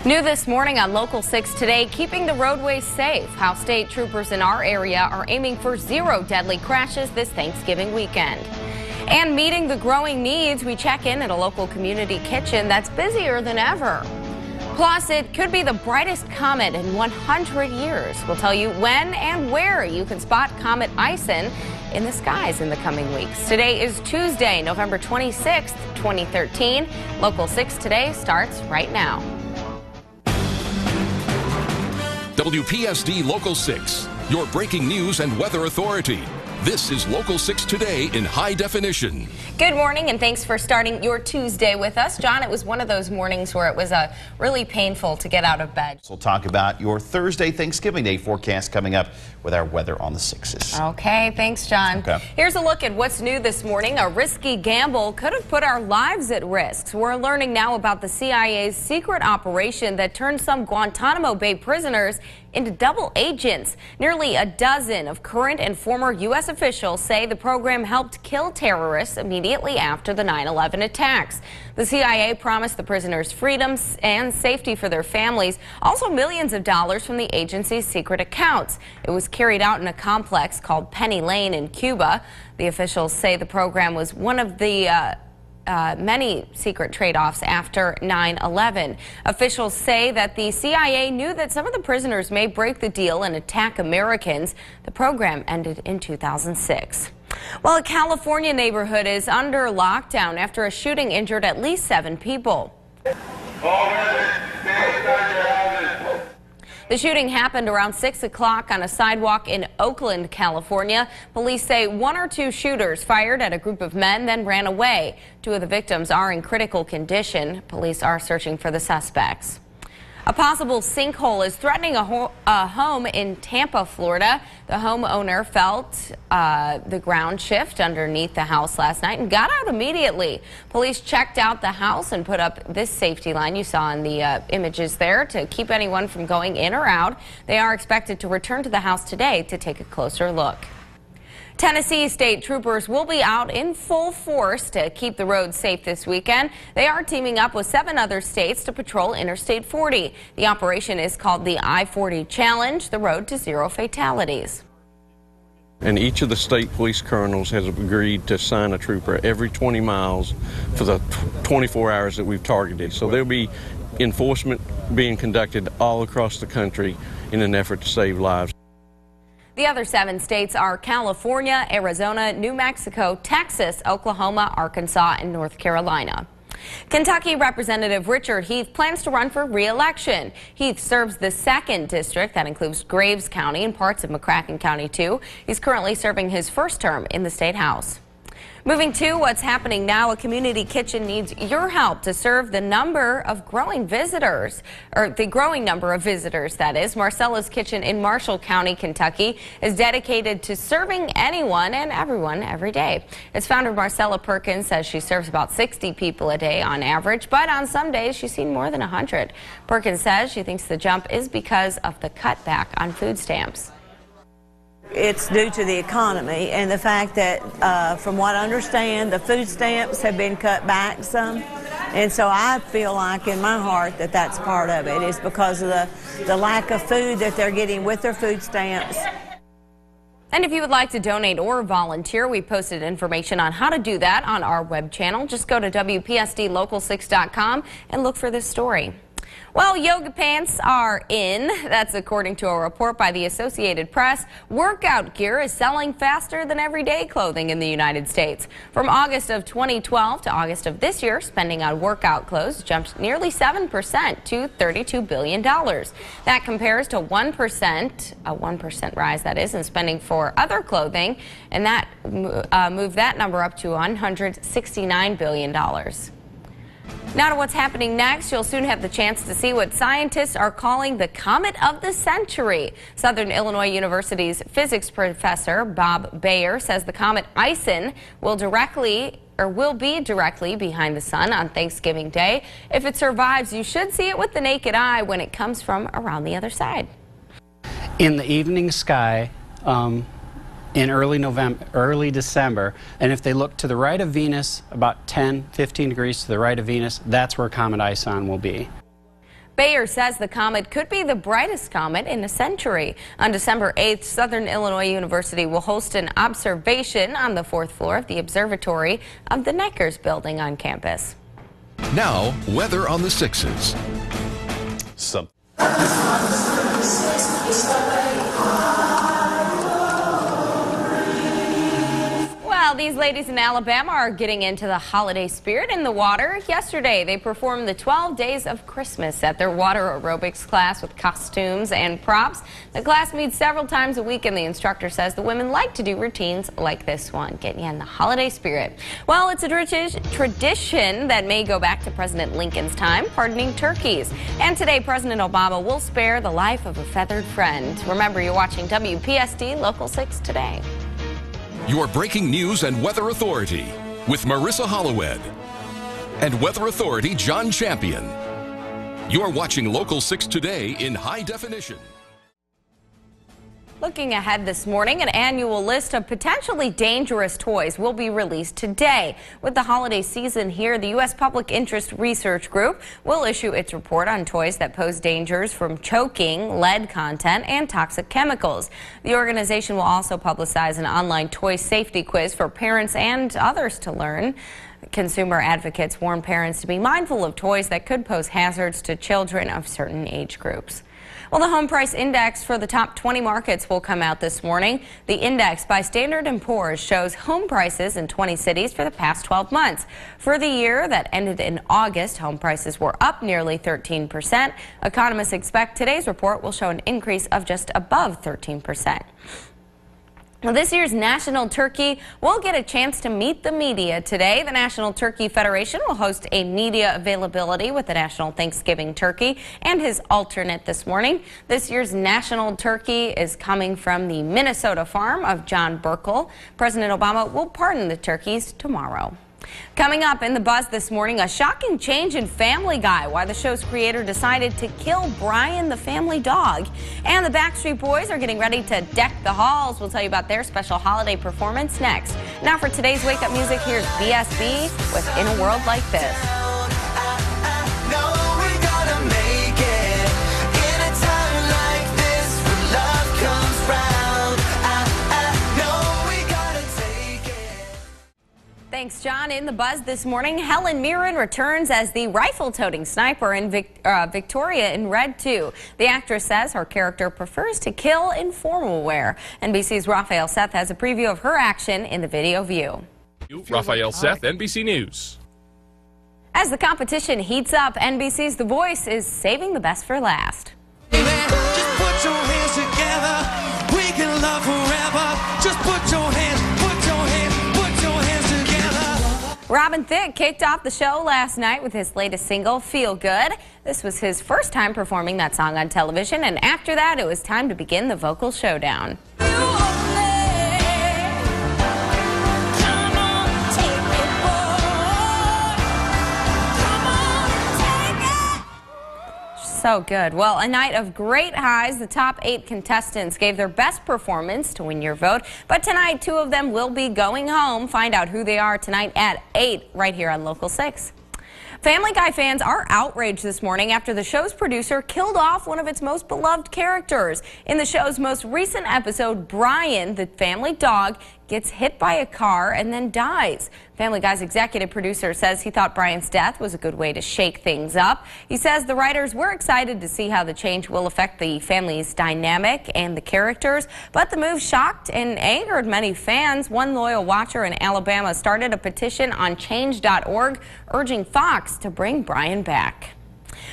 New this morning on Local 6 today, keeping the roadways safe. How state troopers in our area are aiming for 0 deadly crashes this Thanksgiving weekend. And meeting the growing needs, we check in at a local community kitchen that's busier than ever. Plus, it could be the brightest comet in 100 years. We'll tell you when and where you can spot Comet Ison in the skies in the coming weeks. Today is Tuesday, November 26th, 2013. Local 6 today starts right now. WPSD Local 6, your breaking news and weather authority. This is Local 6 Today in high definition. Good morning and thanks for starting your Tuesday with us. John, it was one of those mornings where it was really painful to get out of bed. We'll talk about your Thursday Thanksgiving Day forecast coming up with our weather on the 6s. Okay, thanks, John. Okay. Here's a look at what's new this morning. A risky gamble could have put our lives at risk. We're learning now about the CIA's secret operation that turned some Guantanamo Bay prisoners into double agents. Nearly a dozen of current and former U.S. officials say the program helped kill terrorists immediately after the 9/11 attacks. The CIA promised the prisoners freedoms and safety for their families, also millions of dollars from the agency's secret accounts. It was carried out in a complex called Penny Lane in Cuba. The officials say the program was one of the many secret trade-offs after 9/11. Officials say that the CIA knew that some of the prisoners may break the deal and attack Americans. The program ended in 2006. Well, a California neighborhood is under lockdown after a shooting injured at least 7 people. The shooting happened around 6 o'clock on a sidewalk in Oakland, California. Police say 1 or 2 shooters fired at a group of men, then ran away. 2 of the victims are in critical condition. Police are searching for the suspects. A possible sinkhole is threatening a home in Tampa, Florida. The homeowner felt the ground shift underneath the house last night and got out immediately. Police checked out the house and put up this safety line you saw in the images there to keep anyone from going in or out. They are expected to return to the house today to take a closer look. Tennessee state troopers will be out in full force to keep the roads safe this weekend. They are teaming up with 7 other states to patrol Interstate 40. The operation is called the I-40 Challenge, the road to 0 fatalities. And each of the state police colonels has agreed to assign a trooper every 20 miles for the 24 hours that we've targeted. So there'll be enforcement being conducted all across the country in an effort to save lives. The other 7 states are California, Arizona, New Mexico, Texas, Oklahoma, Arkansas, and North Carolina. Kentucky Representative Richard Heath plans to run for re-election. Heath serves the 2nd district that includes Graves County and parts of McCracken County, too. He's currently serving his 1st term in the state house. Moving to what's happening now, a community kitchen needs your help to serve the number of growing visitors, or the growing number of visitors, that is. Marcella's Kitchen in Marshall County, Kentucky is dedicated to serving anyone and everyone every day. Its founder, Marcella Perkins, says she serves about 60 people a day on average, but on some days she's seen more than 100. Perkins says she thinks the jump is because of the cutback on food stamps. It's due to the economy and the fact that, from what I understand, the food stamps have been cut back some. And so I feel like in my heart that that's part of it. It's because of the lack of food that they're getting with their food stamps. And if you would like to donate or volunteer, we posted information on how to do that on our web channel. Just go to WPSDLocal6.com and look for this story. Well, yoga pants are in. That's according to a report by the Associated Press. Workout gear is selling faster than everyday clothing in the United States. From August of 2012 to August of this year, spending on workout clothes jumped nearly 7% to $32 billion. That compares to 1%, a 1% rise that is, in spending for other clothing, and that moved that number up to $169 billion. Now to what's happening next. You'll soon have the chance to see what scientists are calling the comet of the century. Southern Illinois University's physics professor Bob Bayer says the comet Ison will be directly behind the sun on Thanksgiving Day. If it survives, you should see it with the naked eye when it comes from around the other side. In the evening sky, in early December, and if they look to the right of Venus, about 10-15 degrees to the right of Venus, that's where Comet Ison will be. Bayer says the comet could be the brightest comet in a century. On December 8th, Southern Illinois University will host an observation on the 4th floor of the observatory of the Neckers building on campus. Now, weather on the 6s. Well, these ladies in Alabama are getting into the holiday spirit in the water. Yesterday, they performed the 12 Days of Christmas at their water aerobics class with costumes and props. The class meets several times a week, and the instructor says the women like to do routines like this one, getting you in the holiday spirit. Well, it's a tradition that may go back to President Lincoln's time, pardoning turkeys. And today, President Obama will spare the life of a feathered friend. Remember, you're watching WPSD Local 6 today. Your breaking news and weather authority with Marissa Hollowed and Weather Authority John Champion. You're watching Local 6 today in high definition. Looking ahead this morning, an annual list of potentially dangerous toys will be released today. With the holiday season here, the U.S. Public Interest Research Group will issue its report on toys that pose dangers from choking, lead content, and toxic chemicals. The organization will also publicize an online toy safety quiz for parents and others to learn. Consumer advocates warn parents to be mindful of toys that could pose hazards to children of certain age groups. Well, the home price index for the top 20 markets will come out this morning. The index by Standard & Poor's shows home prices in 20 cities for the past 12 months. For the year that ended in August, home prices were up nearly 13%. Economists expect today's report will show an increase of just above 13%. Well, this year's National Turkey will get a chance to meet the media today. The National Turkey Federation will host a media availability with the National Thanksgiving Turkey and his alternate this morning. This year's National Turkey is coming from the Minnesota farm of John Burkle. President Obama will pardon the turkeys tomorrow. Coming up in the buzz this morning, a shocking change in Family Guy, why the show's creator decided to kill Brian the family dog. And the Backstreet Boys are getting ready to deck the halls. We'll tell you about their special holiday performance next. Now for today's Wake Up Music, here's BSB with In a World Like This. Thanks, John. In the buzz this morning, Helen Mirren returns as the rifle-toting sniper in Victoria in Red 2. The actress says her character prefers to kill in formal wear. NBC's Raphael Seth has a preview of her action in the video view. Raphael Seth, NBC News. As the competition heats up, NBC's The Voice is saving the best for last. Just put your hands together. We can love forever. Just put your hands together. Robin Thicke kicked off the show last night with his latest single, Feel Good. This was his first time performing that song on television, and after that, it was time to begin the vocal showdown. So good. Well, a night of great highs. The top 8 contestants gave their best performance to win your vote. But tonight, 2 of them will be going home. Find out who they are tonight at 8 right here on Local 6. Family Guy fans are outraged this morning after the show's producer killed off one of its most beloved characters. In the show's most recent episode, Brian, the family dog, gets hit by a car and then dies. Family Guy's executive producer says he thought Brian's death was a good way to shake things up. He says the writers were excited to see how the change will affect the family's dynamic and the characters, but the move shocked and angered many fans. One loyal watcher in Alabama started a petition on change.org urging Fox to bring Brian back.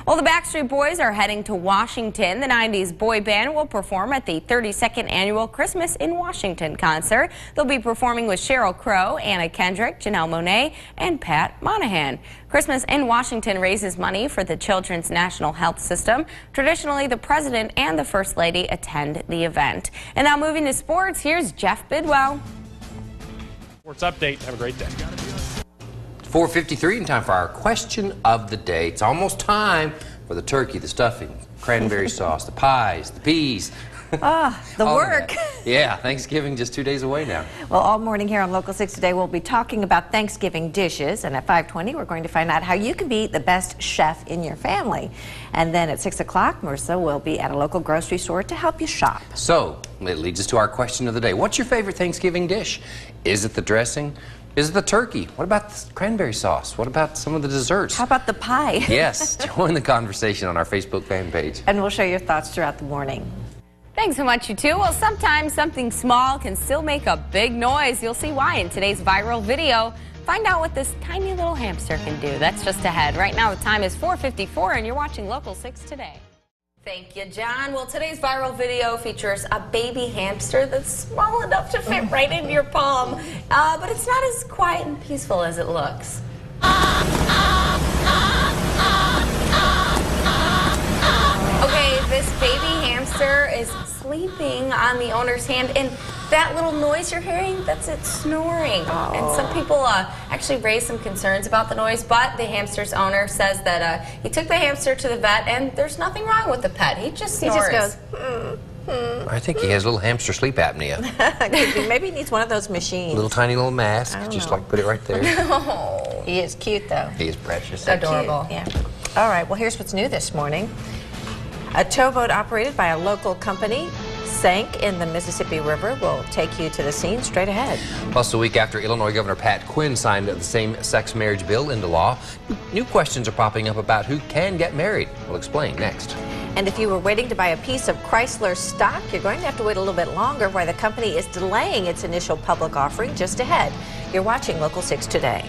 Well, the Backstreet Boys are heading to Washington. The 90s boy band will perform at the 32nd annual Christmas in Washington concert. They'll be performing with Sheryl Crow, Anna Kendrick, Janelle Monáe, and Pat Monahan. Christmas in Washington raises money for the Children's National Health System. Traditionally, the president and the first lady attend the event. And now moving to sports, here's Jeff Bidwell. Sports update. Have a great day. 4:53 and time for our question of the day. It's almost time for the turkey, the stuffing, cranberry sauce, the pies, the peas. The work. Yeah, Thanksgiving just 2 days away now. Well, all morning here on Local 6 Today, we'll be talking about Thanksgiving dishes. And at 5:20, we're going to find out how you can be the best chef in your family. And then at 6 o'clock, Marissa will be at a local grocery store to help you shop. So, it leads us to our question of the day. What's your favorite Thanksgiving dish? Is it the dressing? Is it the turkey? What about the cranberry sauce? What about some of the desserts? How about the pie? Yes, join the conversation on our Facebook fan page. And we'll share your thoughts throughout the morning. Thanks so much, you two. Well, sometimes something small can still make a big noise. You'll see why in today's viral video. Find out what this tiny little hamster can do. That's just ahead. Right now, the time is 4:54, and you're watching Local 6 Today. Thank you, John. Well, today's viral video features a baby hamster that's small enough to fit right into your palm, but it's not as quiet and peaceful as it looks. Okay, this baby hamster is sleeping on the owner's hand, and that little noise you're hearing, that's it snoring. Oh. And some people actually raised some concerns about the noise, but the hamster's owner says that he took the hamster to the vet, and there's nothing wrong with the pet. He just snores. He just goes, I think he has a little hamster sleep apnea. Maybe he needs one of those machines. Little tiny little mask, just like put it right there. Oh. He is cute, though. He is precious. Adorable. Yeah. All right, well, here's what's new this morning. A towboat operated by a local company sank in the Mississippi River. We'll take you to the scene straight ahead. Plus, a week after Illinois Governor Pat Quinn signed the same-sex marriage bill into law, new questions are popping up about who can get married. We'll explain next. And if you were waiting to buy a piece of Chrysler stock, you're going to have to wait a little bit longer, why the company is delaying its initial public offering just ahead. You're watching Local 6 Today.